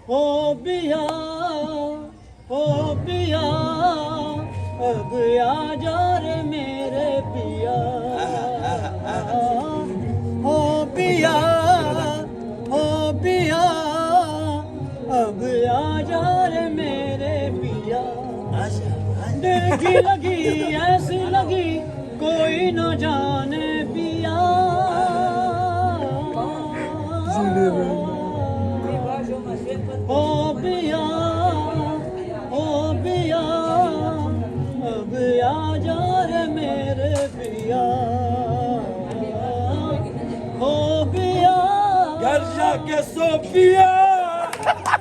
ओ पिया ओ पिया अब आ जा रे मेरे पिया ओ पिया ओ पिया अब आ जा रे मेरे पिया दिल की लगी ऐसी लगी कोई न जाने पिया ओ पिया अब आ जा रे मेरे पिया ओ पिया घर जाके सोपिया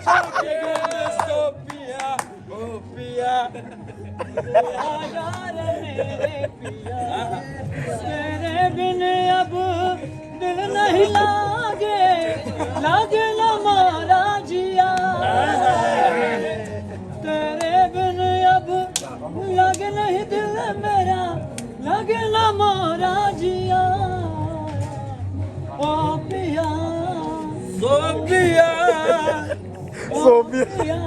जाके घर में सोपिया ओ पिया आ जा रे मेरे पिया तेरे बिन अब दिल नहीं लागे लागे न मारा जिया तेरे बिन अब लागे नहीं दिल मेरा लागे न मारा जिया ओ पिया सोपिया सोपिया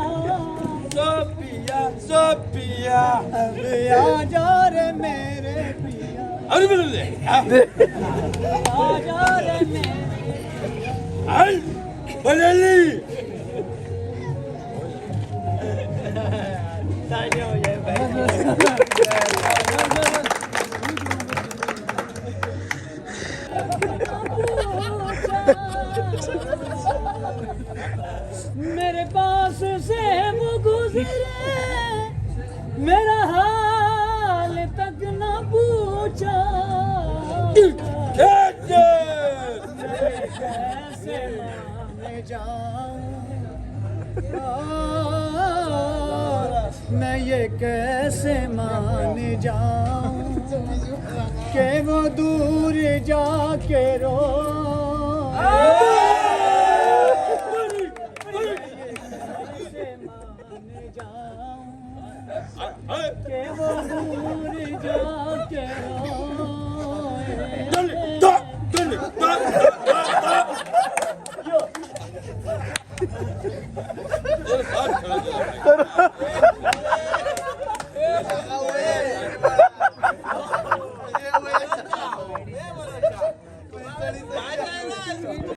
सोपिया सोपिया अब आ जा रे मेरे पिया अरे बोले आ जा रे मेरे आई बोलेली तालियां हो जाए भाई मेरे पास से वो गुजरे मेरा हाल तक न पूछा कैसे मान जाऊं मैं ये कैसे मान जाऊं कि वो दूर जाके रो कैसे मान जाऊं कि वो दूर जाके रो